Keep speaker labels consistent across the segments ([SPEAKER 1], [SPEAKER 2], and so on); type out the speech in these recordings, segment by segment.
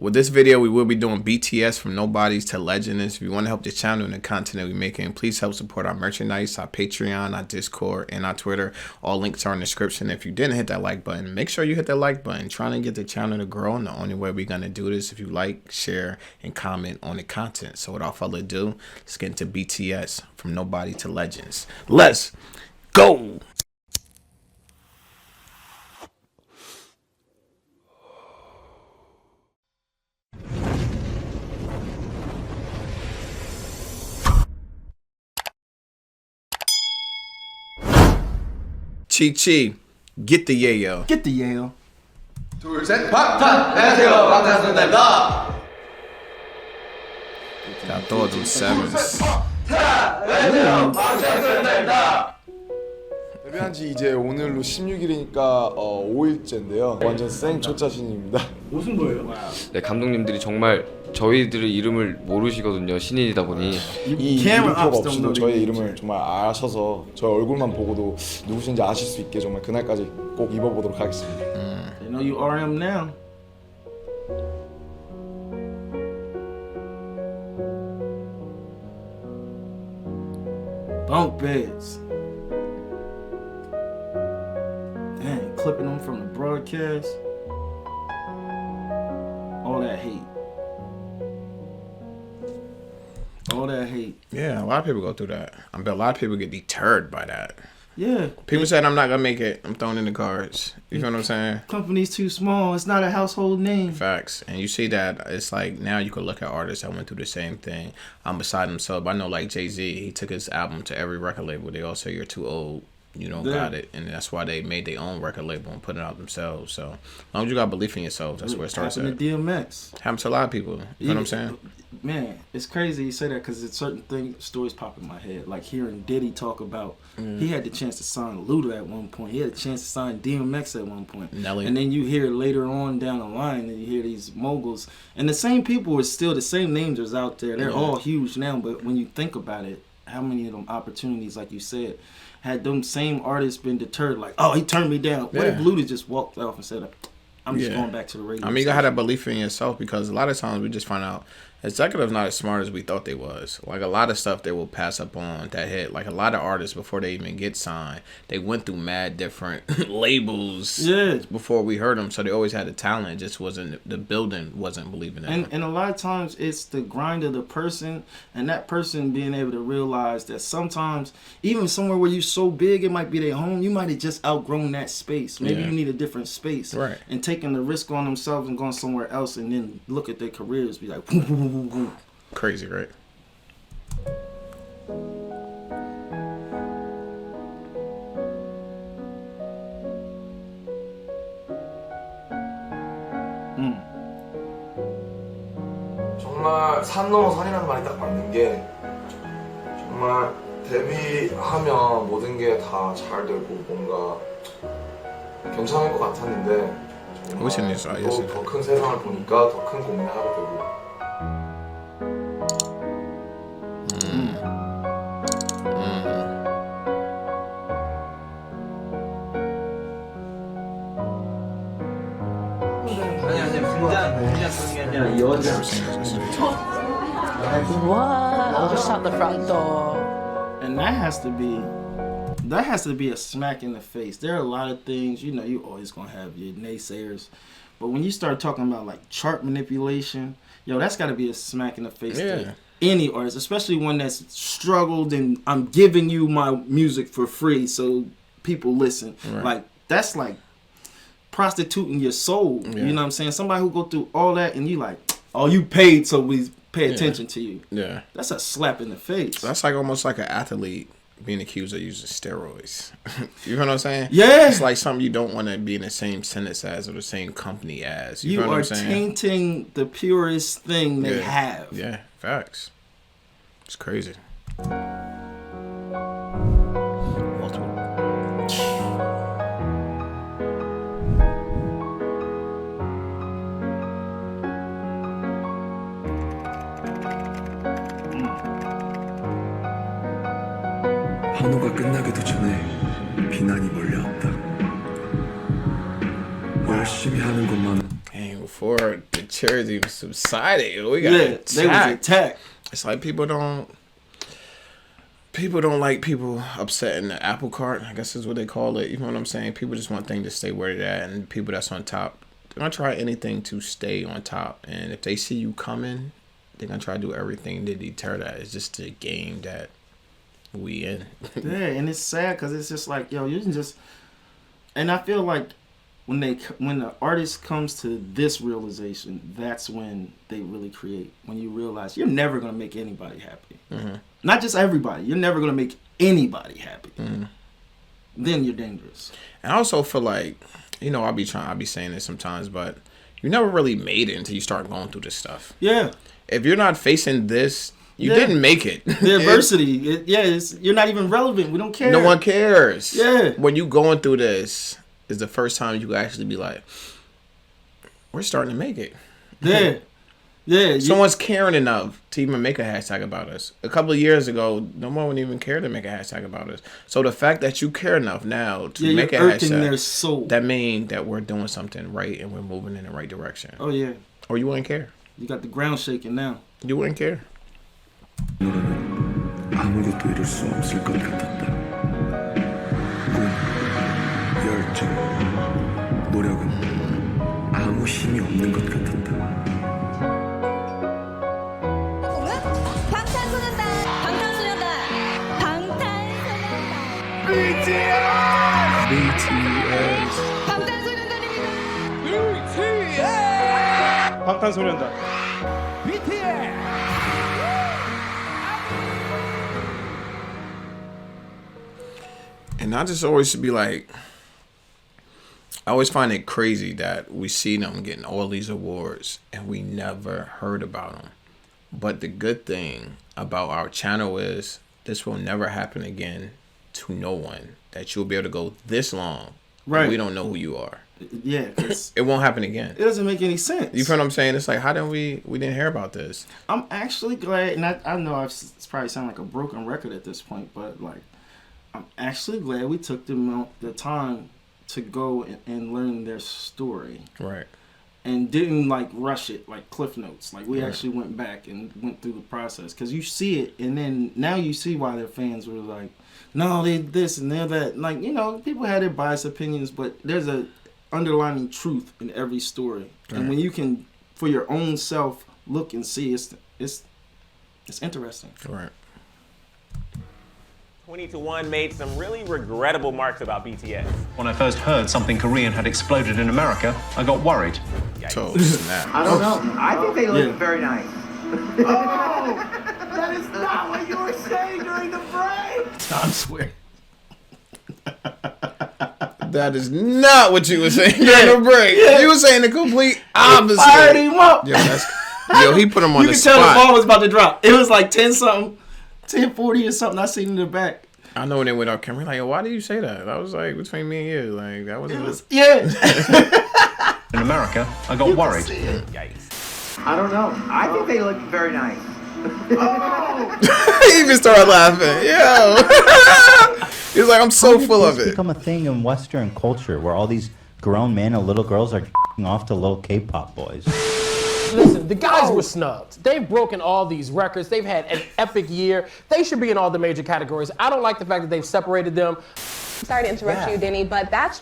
[SPEAKER 1] With this video, we will be doing BTS from Nobodies to Legends. If you want to help the channel and the content that we're making, please help support our merchandise, our Patreon, our Discord, and our Twitter. All links are in the description. If you didn't hit that like button, make sure you hit that like button. Trying to get the channel to grow, and the only way we're going to do this if you like, share, and comment on the content. So without further ado, let's get into BTS from Nobody to Legends. Let's go! Chi, get the yayo.
[SPEAKER 2] Get the yayo.
[SPEAKER 3] 둘, 셋, 방탄! 안녕하세요, 방탄소년단입니다.
[SPEAKER 1] Got throw those sevens.
[SPEAKER 3] 안녕하세요, 방탄소년단입니다.
[SPEAKER 4] 데뷔한 지 이제 오늘로 16일이니까 5일째인데요. 완전 생초짜신입니다.
[SPEAKER 2] 무슨 거예요?
[SPEAKER 5] 네, 감독님들이 정말 저희들의 이름을 모르시거든요. 신인이다 보니.
[SPEAKER 4] 이 이름표가 없이도 저의 이름을 정말 아셔서 저 얼굴만 보고도 누구신지 아실 수 있게 정말 그날까지 꼭 입어보도록 하겠습니다.
[SPEAKER 2] You know you RM now. Bunk beds. Dang, clipping them from the broadcast. All that hate. All that hate.
[SPEAKER 1] Yeah, a lot of people go through that. I bet a lot of people get deterred by that.
[SPEAKER 2] Yeah.
[SPEAKER 1] People said, I'm not going to make it. I'm throwing in the cards. You know what I'm saying?
[SPEAKER 2] Company's too small. It's not a household name.
[SPEAKER 1] Facts. And you see that it's like now you could look at artists that went through the same thing. I'm beside himself. I know like Jay-Z, he took his album to every record label. They all say you're too old. You don't got it. And that's why they made their own record label and put it out themselves. So as long as you got belief in yourself, that's where it starts at.
[SPEAKER 2] Happened to DMX.
[SPEAKER 1] Happens to a lot of people. You know what I'm saying?
[SPEAKER 2] Man, it's crazy you say that because it's certain stories pop in my head. Like hearing Diddy talk about he had the chance to sign Luda at one point. He had a chance to sign DMX at one point.
[SPEAKER 1] Nelly.
[SPEAKER 2] And then you hear later on down the line and you hear these moguls. And the same people are still, the same names are out there. They're all huge now. But when you think about it, how many of them opportunities, like you said, had them same artists been deterred, like, oh, he turned me down. What if Luda just walked off and said, I'm just going back to the radio?
[SPEAKER 1] I mean, you gotta have that belief in yourself because a lot of times we just find out executives not as smart as we thought they was. Like a lot of stuff they will pass up on that hit. Like a lot of artists before they even get signed, they went through mad different labels before we heard them. So they always had the talent. It just wasn't, the building wasn't believing in it.
[SPEAKER 2] And a lot of times it's the grind of the person and that person being able to realize that sometimes even somewhere where you're so big, it might be their home. You might have just outgrown that space. Maybe you need a different space.
[SPEAKER 1] Right.
[SPEAKER 2] And taking the risk on themselves and going somewhere else and then look at their careers, be like,
[SPEAKER 1] crazy, right?
[SPEAKER 4] 정말 산 넘어 산이라는 말이 딱 맞는 게 정말 데뷔하면 모든 게 다 잘 되고 뭔가 괜찮을 것 같았는데 정말 또 더 큰 세상을 보니까 더 큰 고민을 하게 되고
[SPEAKER 6] Wow, shut the front door.
[SPEAKER 2] And that has to be a smack in the face. There are a lot of things, you know, you always gonna have your naysayers, but when you start talking about like chart manipulation, yo, that's got to be a smack in the face to any artist, especially one that's struggled and I'm giving you my music for free so people listen. Like that's like prostituting your soul. You know what I'm saying? Somebody who go through all that and you like, oh, you paid so we pay attention to you.
[SPEAKER 1] Yeah.
[SPEAKER 2] That's a slap in the face.
[SPEAKER 1] That's like almost like an athlete being accused of using steroids. You know what I'm saying?
[SPEAKER 2] Yeah.
[SPEAKER 1] It's like something you don't want to be in the same sentence as or the same company as. You know what I'm saying?
[SPEAKER 2] Tainting the purest thing they have.
[SPEAKER 1] Yeah, facts. It's crazy.
[SPEAKER 7] 환호가 끝나기도 전에 비난이 몰려왔다. 열심히 하는 것만.
[SPEAKER 1] Dang, before the Jersey subsided. We got
[SPEAKER 2] They was attacked.
[SPEAKER 1] It's like people don't like people upsetting the apple cart, I guess is what they call it. You know what I'm saying? People just want things to stay where they're at, and people that's on top, they're gonna try anything to stay on top. And if they see you coming, they're gonna try to do everything to deter that. It's just the game that we in.
[SPEAKER 2] Yeah, and it's sad because it's just like, yo, you can just, and I feel like when the artist comes to this realization, that's when they really create. When you realize you're never gonna make anybody happy, not just everybody. You're never gonna make anybody happy. Then you're dangerous.
[SPEAKER 1] And I also feel like, you know, I'll be saying this sometimes, but you never really made it until you start going through this stuff.
[SPEAKER 2] Yeah.
[SPEAKER 1] If you're not facing this, you didn't make it.
[SPEAKER 2] The adversity, you're not even relevant. We don't care.
[SPEAKER 1] No one cares.
[SPEAKER 2] Yeah.
[SPEAKER 1] When you going through this, is the first time you actually be like, we're starting to make it.
[SPEAKER 2] Yeah. Yeah.
[SPEAKER 1] Someone's caring enough to even make a hashtag about us. A couple of years ago, no one would even care to make a hashtag about us. So the fact that you care enough now to make a hashtag,
[SPEAKER 2] their soul.
[SPEAKER 1] that means that we're doing something right and we're moving in the right direction.
[SPEAKER 2] Oh, yeah.
[SPEAKER 1] Or you wouldn't care.
[SPEAKER 2] You got the ground shaking now.
[SPEAKER 1] You wouldn't care.
[SPEAKER 7] 노래는 아무것도 이룰 수 없을 것 같았다. 꿈, 열정, 노력은 아무 힘이 없는 것 같았다.
[SPEAKER 8] 방탄소년단.
[SPEAKER 1] And I just always be like, I always find it crazy that we see them getting all these awards and we never heard about them. But the good thing about our channel is this will never happen again to no one. That you'll be able to go this long,
[SPEAKER 2] right?
[SPEAKER 1] And we don't know who you are.
[SPEAKER 2] Yeah,
[SPEAKER 1] it won't happen again.
[SPEAKER 2] It doesn't make any sense.
[SPEAKER 1] You feel what I'm saying? It's like, how didn't we didn't hear about this?
[SPEAKER 2] I'm actually glad, and I know it's probably sound like a broken record at this point, but like, I'm actually glad we took the time to go and learn their story.
[SPEAKER 1] Right.
[SPEAKER 2] And didn't like rush it like Cliff Notes. Like we actually went back and went through the process, because you see it, and then now you see why their fans were like, no, they this and they're that. Like, you know, people had their biased opinions, but there's a underlying truth in every story. Right. And when you can, for your own self, look and see, it's interesting.
[SPEAKER 1] Right.
[SPEAKER 9] 20-1 made some really regrettable remarks about BTS.
[SPEAKER 10] When I first heard something Korean had exploded in America, I got worried.
[SPEAKER 1] So snap.
[SPEAKER 11] I don't know. I think they look very nice.
[SPEAKER 3] Oh, that is not what you were saying during the break.
[SPEAKER 2] I swear.
[SPEAKER 1] That is not what you were saying during the break. Yeah. You were saying the complete opposite.
[SPEAKER 2] Fired him up.
[SPEAKER 1] Yo, he put him on the spot.
[SPEAKER 2] You can tell the ball was about to drop. It was like 10-something. 10:40 or something. I seen in the back.
[SPEAKER 1] I know when they went off camera, like, why did you say that? I was like, between me and you, like, that wasn't.
[SPEAKER 10] In America, I got worried.
[SPEAKER 9] Yikes.
[SPEAKER 11] I don't know. I think they look very nice.
[SPEAKER 1] He even started laughing. Yo. He's like, I'm so full of it.
[SPEAKER 12] It's become a thing in Western culture where all these grown men and little girls are off to little K-pop boys.
[SPEAKER 13] Listen, the guys were snubbed. They've broken all these records. They've had an epic year. They should be in all the major categories. I don't like the fact that they've separated them.
[SPEAKER 14] Sorry to interrupt you, Denny, but that's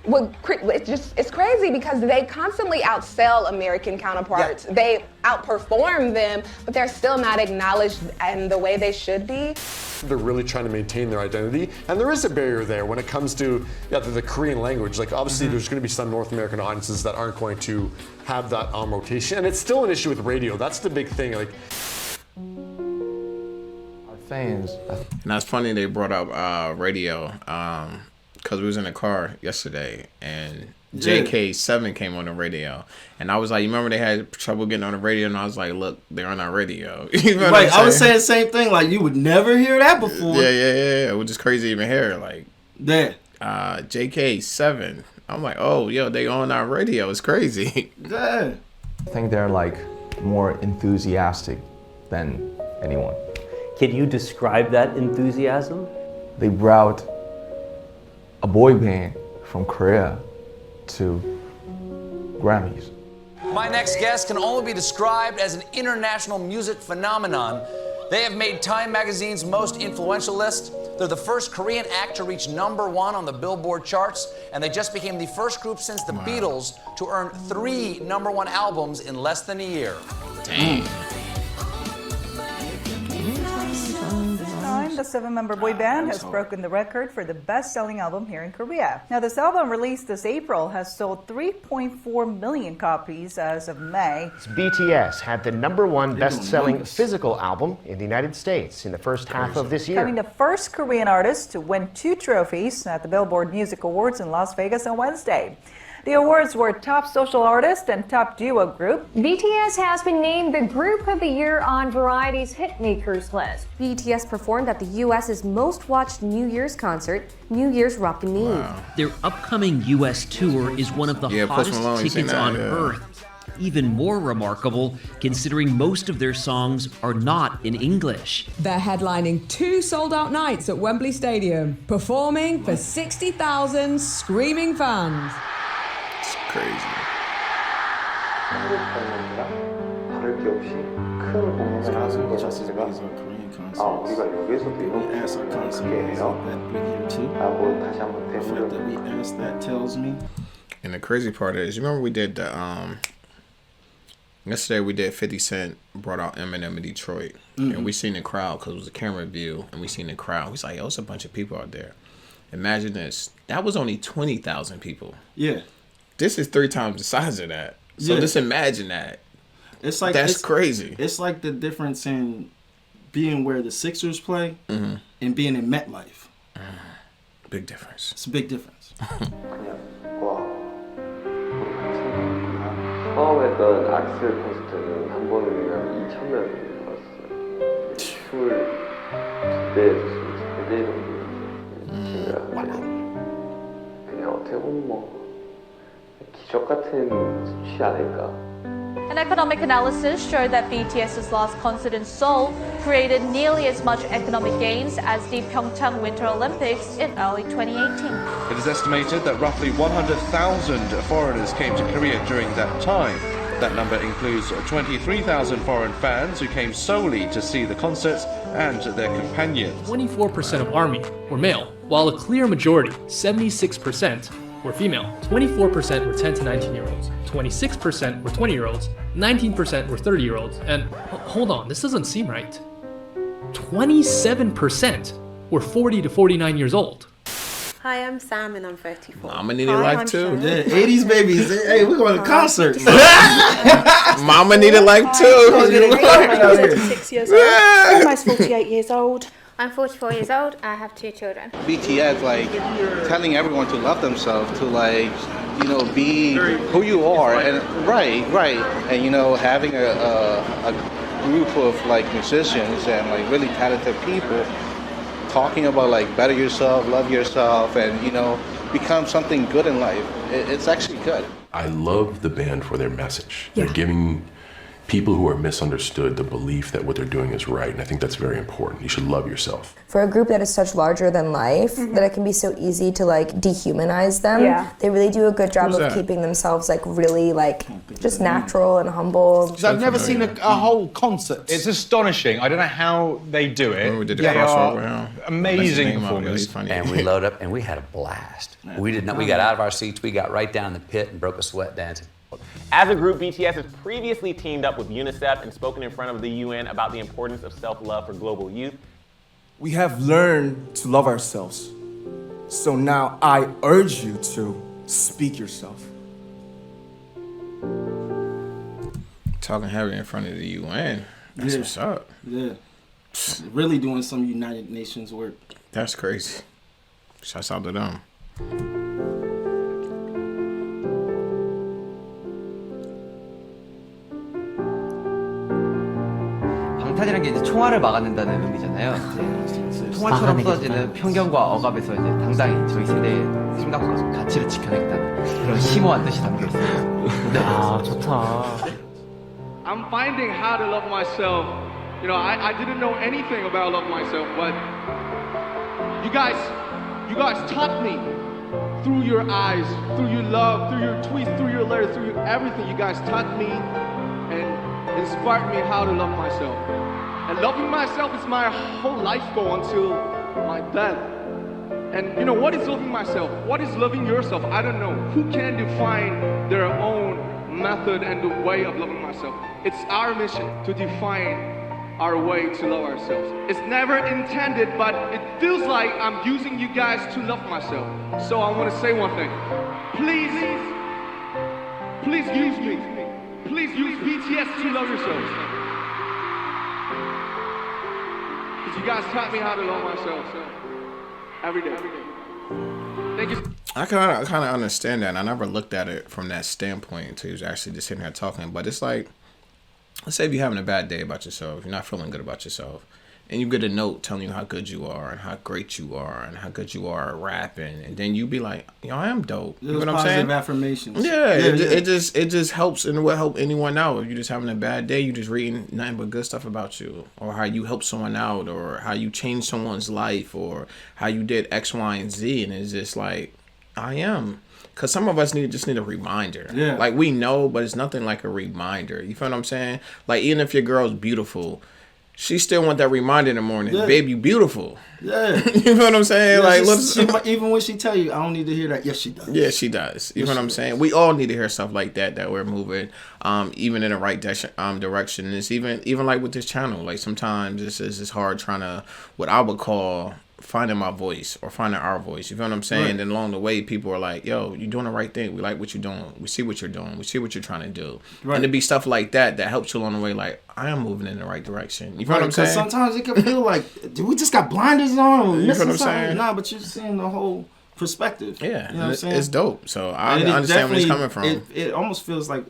[SPEAKER 14] it's crazy because they constantly outsell American counterparts. Yeah. They outperform them, but they're still not acknowledged in the way they should be.
[SPEAKER 15] They're really trying to maintain their identity, and there is a barrier there when it comes to the Korean language. Like, obviously, there's going to be some North American audiences that aren't going to have that rotation, and it's still an issue with radio. That's the big thing. Like,
[SPEAKER 4] our fans.
[SPEAKER 1] And that's funny they brought up radio, because we was in the car yesterday, and JK7 came on the radio, and I was like, you remember they had trouble getting on the radio, and I was like, look, they're on our radio. You know
[SPEAKER 2] right, I was saying the same thing, like, you would never hear that before.
[SPEAKER 1] Yeah, which is crazy to even hear, like, JK7, I'm like, oh, yo, they on our radio, it's crazy.
[SPEAKER 2] Yeah.
[SPEAKER 16] I think they're, like, more enthusiastic than anyone.
[SPEAKER 17] Can you describe that enthusiasm?
[SPEAKER 16] They brought a boy band from Korea to Grammys.
[SPEAKER 18] My next guest can only be described as an international music phenomenon. They have made Time Magazine's most influential list. They're the first Korean act to reach #1 on the Billboard charts, and they just became the first group since the Beatles to earn 3 #1 albums in less than a year.
[SPEAKER 1] Dang.
[SPEAKER 19] The 7-member boy band has broken the record for the best-selling album here in Korea. Now, this album, released this April, has sold 3.4 million copies as of May.
[SPEAKER 20] BTS had the #1 best-selling physical album in the United States in the first half of this year.
[SPEAKER 19] Becoming the first Korean artist to win 2 trophies at the Billboard Music Awards in Las Vegas on Wednesday. The awards were Top Social Artist and Top Duo Group.
[SPEAKER 21] BTS has been named the Group of the Year on Variety's Hitmakers list.
[SPEAKER 22] BTS performed at the U.S.'s most watched New Year's concert, New Year's Rockin' Eve.
[SPEAKER 1] Wow.
[SPEAKER 23] Their upcoming U.S. tour is one of the hottest tickets on Earth. Even more remarkable, considering most of their songs are not in English.
[SPEAKER 24] They're headlining 2 sold-out nights at Wembley Stadium, performing for 60,000 screaming fans.
[SPEAKER 1] It's crazy. And the crazy part is, you remember we did the yesterday we did 50 Cent brought out Eminem in Detroit, and we seen the crowd because it was a camera view, and we seen the crowd. He's like, yo, it's a bunch of people out there. Imagine this. That was only 20,000 people.
[SPEAKER 2] Yeah.
[SPEAKER 1] This is 3 times the size of that. So just imagine that.
[SPEAKER 2] It's like
[SPEAKER 1] that's crazy.
[SPEAKER 2] It's like the difference in being where the Sixers play and being in MetLife.
[SPEAKER 1] Big difference.
[SPEAKER 2] It's a big difference.
[SPEAKER 4] 처음 했던 악셀 콘서트는 한 번에 그냥 2,000명이 왔어요. 24대에서 24대 정도 그냥 어떻게 보면 뭐 기적 같은 수치 아닐까.
[SPEAKER 21] An economic analysis showed that BTS's last concert in Seoul created nearly as much economic gains as the Pyeongchang Winter Olympics in early 2018.
[SPEAKER 25] It is estimated that roughly 100,000 foreigners came to Korea during that time. That number includes 23,000 foreign fans who came solely to see the concerts and their companions.
[SPEAKER 26] 24% of ARMY were male, while a clear majority, 76%, were female. 24% were 10 to 19-year-olds, 26% were 20-year-olds, 19% were 30-year-olds, and hold on, this doesn't seem right. 27% were 40 to 49 years old.
[SPEAKER 27] Hi, I'm Sam and I'm 34.
[SPEAKER 1] Mama needed life too.
[SPEAKER 2] Yeah, 80s babies. Hey, we're going to concerts.
[SPEAKER 1] Mama needed life too.
[SPEAKER 27] I'm 36 years old. Almost 48 years old.
[SPEAKER 28] I'm 44 years old. I have 2 children.
[SPEAKER 29] BTS, like, telling everyone to love themselves, to, like, you know, be who you are. And right. And, you know, having a group of, like, musicians and, like, really talented people talking about, like, better yourself, love yourself, and, you know, become something good in life. It's actually good.
[SPEAKER 30] I love the band for their message. They're giving people who are misunderstood the belief that what they're doing is right, and I think that's very important. You should love yourself.
[SPEAKER 31] For a group that is such larger than life, that it can be so easy to like dehumanize them. Yeah. They really do a good job of keeping themselves like really like just natural and humble.
[SPEAKER 32] Because I've never seen a whole concert. It's astonishing. I don't know how they do it.
[SPEAKER 1] We did the
[SPEAKER 32] they
[SPEAKER 1] crossover,
[SPEAKER 32] are amazing
[SPEAKER 33] performers. And we load up and we had a blast. We did not. We got out of our seats. We got right down in the pit and broke a sweat dancing.
[SPEAKER 9] As a group, BTS has previously teamed up with UNICEF and spoken in front of the UN about the importance of self-love for global youth.
[SPEAKER 34] We have learned to love ourselves. So now I urge you to speak yourself.
[SPEAKER 1] Talking heavy in front of the UN. That's what's up.
[SPEAKER 2] Yeah. Really doing some United Nations work.
[SPEAKER 1] That's crazy. Shouts out to them.
[SPEAKER 35] 방탄이라는 게 이제 총알을 막아낸다는 의미잖아요. 총알처럼 쏟아지는 편견과 억압에서 이제 당당히 저희 세대의 생각과 가치를 지켜내겠다는 그런 심오한 뜻이 담겨 있어요.
[SPEAKER 23] 아, 좋다.
[SPEAKER 36] I'm finding how to love myself. You know, I didn't know anything about love myself, but you guys taught me through your eyes, through your love, through your tweets, through your letters, through everything. You guys taught me and inspired me how to love myself. And loving myself is my whole life goal until my death. And you know, what is loving myself? What is loving yourself? I don't know. Who can define their own method and the way of loving myself? It's our mission to define our way to love ourselves. It's never intended, but it feels like I'm using you guys to love myself. So I want to say one thing. Please use me. Please use BTS to love yourselves. Because you guys taught me how to love myself. Every day. Thank you.
[SPEAKER 1] I kind of understand that, and I never looked at it from that standpoint until he was actually just sitting here talking. But it's like, let's say if you're having a bad day about yourself, you're not feeling good about yourself, and you get a note telling you how good you are and how great you are and how good you are at rapping, and then you be like, yo, I am dope. You know what I'm saying?
[SPEAKER 2] Positive affirmations.
[SPEAKER 1] Yeah, it just helps, and it will help anyone out. If you're just having a bad day, you just reading nothing but good stuff about you, or how you help someone out, or how you changed someone's life, or how you did X, Y, and Z, and it's just like, I am. Because some of us just need a reminder.
[SPEAKER 2] Yeah.
[SPEAKER 1] Like, we know, but it's nothing like a reminder. You feel what I'm saying? Like, even if your girl's beautiful, she still want that reminder in the morning.
[SPEAKER 2] Yeah.
[SPEAKER 1] Babe, you beautiful.
[SPEAKER 2] Yeah.
[SPEAKER 1] You feel what I'm saying?
[SPEAKER 2] Yeah,
[SPEAKER 1] like,
[SPEAKER 2] even when she tell you, I don't need to hear that. Yes, she does.
[SPEAKER 1] Yeah, she does. You know what I'm saying? We all need to hear stuff like that we're moving, even in the right direction. And it's even like with this channel. Like, sometimes it's hard trying to, what I would call, finding my voice or finding our voice. You feel what I'm saying?
[SPEAKER 2] Right.
[SPEAKER 1] And then along the way, people are like, yo, you're doing the right thing. We like what you're doing. We see what you're doing. We see what you're trying to do.
[SPEAKER 2] Right.
[SPEAKER 1] And to be stuff like that helps you along the way. Like, I am moving in the right direction. You feel what I'm saying?
[SPEAKER 2] Because sometimes it can feel like, do we just got blinders on?
[SPEAKER 1] You feel what I'm saying?
[SPEAKER 2] Nah, but you're seeing the whole perspective.
[SPEAKER 1] Yeah.
[SPEAKER 2] You know what I'm saying?
[SPEAKER 1] It's dope. So I understand where it's coming from.
[SPEAKER 2] It almost feels like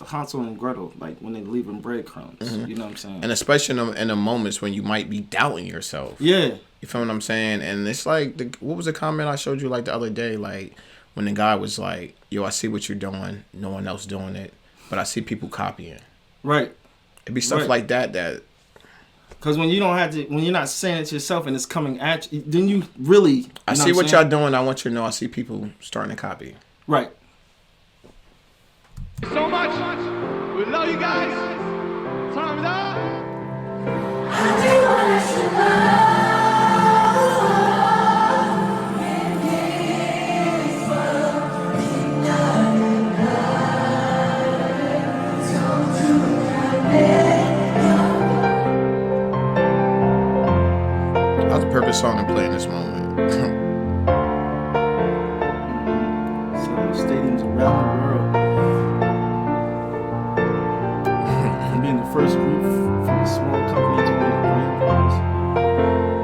[SPEAKER 2] Hansel and Gretel, like when they leaving breadcrumbs.
[SPEAKER 1] Mm-hmm.
[SPEAKER 2] You know what I'm saying?
[SPEAKER 1] And especially in the moments when you might be doubting yourself.
[SPEAKER 2] Yeah.
[SPEAKER 1] You feel what I'm saying? And it's like, what was the comment I showed you like the other day? Like, when the guy was like, yo, I see what you're doing. No one else doing it. But I see people copying.
[SPEAKER 2] Right.
[SPEAKER 1] It'd be stuff like that.
[SPEAKER 2] Because when you don't have to, when you're not saying it yourself and it's coming at you, then you really.
[SPEAKER 1] I see what y'all doing. I want you to know I see people starting to copy.
[SPEAKER 2] Right.
[SPEAKER 36] So much. We love you guys. Time's up.
[SPEAKER 1] How's the perfect song to play in this moment?
[SPEAKER 2] Stadiums around the world. Being the first group from a small company to win a grand prize,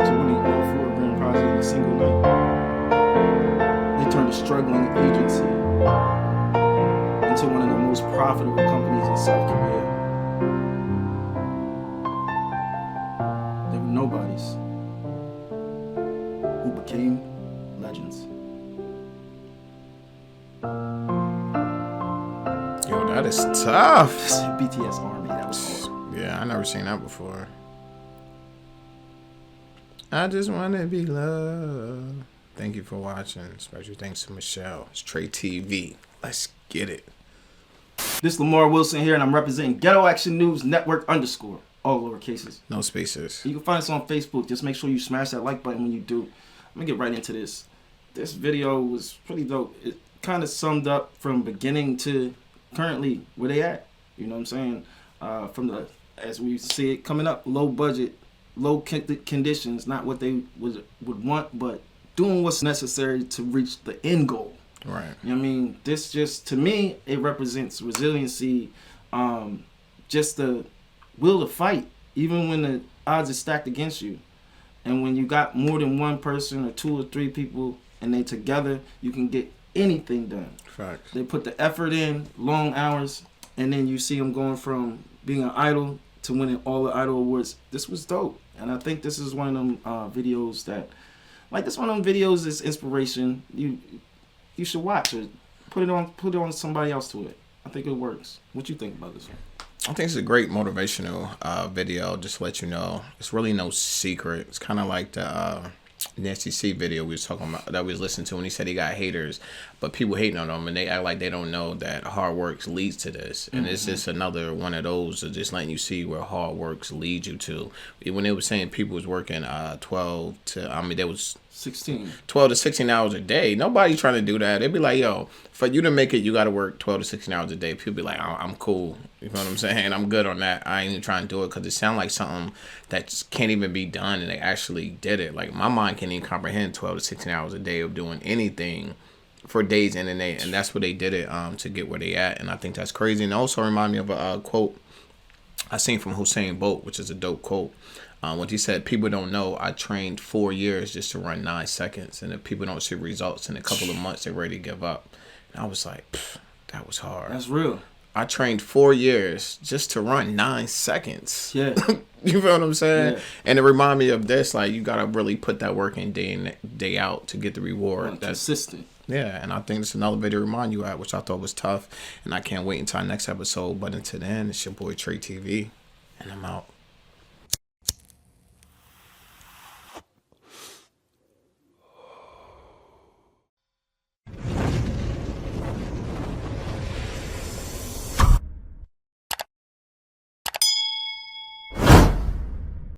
[SPEAKER 2] to winning all 4 grand prizes in a single night. They turned a struggling agency into one of the most profitable companies in South Korea. They were nobodies who became legends.
[SPEAKER 1] Yo, that is tough.
[SPEAKER 2] BTS Army, that was hard.
[SPEAKER 1] Yeah, I never seen that before. I just want to be loved. Thank you for watching. Special thanks to Michelle. It's Tre-Tv. Let's get it.
[SPEAKER 2] This Lamar Wilson here, and I'm representing Ghetto Action News Network _, all lowercases.
[SPEAKER 1] No spaces.
[SPEAKER 2] You can find us on Facebook. Just make sure you smash that like button when you do. I'm gonna get right into this. This video was pretty dope. It kind of summed up from beginning to currently where they at. You know what I'm saying? From the, as we see it coming up, low budget, low conditions, not what they would want, but doing what's necessary to reach the end goal.
[SPEAKER 1] Right.
[SPEAKER 2] You know what I mean? This just, to me, it represents resiliency, just the will to fight, even when the odds are stacked against you. And when you got more than one person or 2 or 3 people and they together, you can get anything done.
[SPEAKER 1] Facts.
[SPEAKER 2] They put the effort in, long hours, and then you see them going from being an idol to winning all the idol awards. This was dope. And I think this is one of them videos that, like, this one of them videos is inspiration. You should watch it. Put it on somebody else to it. I think it works. What you think about this one?
[SPEAKER 1] I think it's a great motivational video. Just to let you know, it's really no secret. It's kind of like the Nancy C video we was talking about, that we was listening to, when he said he got haters, but people hating on him and they act like they don't know that hard work leads to this. And it's just another one of those of just letting you see where hard work leads you to. When they was saying people was working 12 to 12 to 16 hours a day, nobody's trying to do that. They'd be like, yo, for you to make it, you got to work 12 to 16 hours a day. People be like, I'm cool. You know what I'm saying? I'm good on that. I ain't even trying to do it because it sounds like something that just can't even be done, and they actually did it. Like, my mind can't even comprehend 12 to 16 hours a day of doing anything for days in and day, and that's what they did it to get where they at, and I think that's crazy. And it also remind me of a quote I seen from Usain Bolt, which is a dope quote. When he said, people don't know I trained 4 years just to run 9 seconds, and if people don't see results in a couple of months, they're ready to give up. And I was like, that was hard.
[SPEAKER 2] That's real.
[SPEAKER 1] I trained 4 years just to run 9 seconds.
[SPEAKER 2] Yeah.
[SPEAKER 1] You feel what I'm saying?
[SPEAKER 2] Yeah.
[SPEAKER 1] And it remind me of this, like, you gotta really put that work in day out to get the reward. That's
[SPEAKER 2] consistent.
[SPEAKER 1] Yeah, and I think it's another way to remind you at, which I thought was tough. And I can't wait until our next episode. But until then, it's your boy Tre-Tv, and I'm out.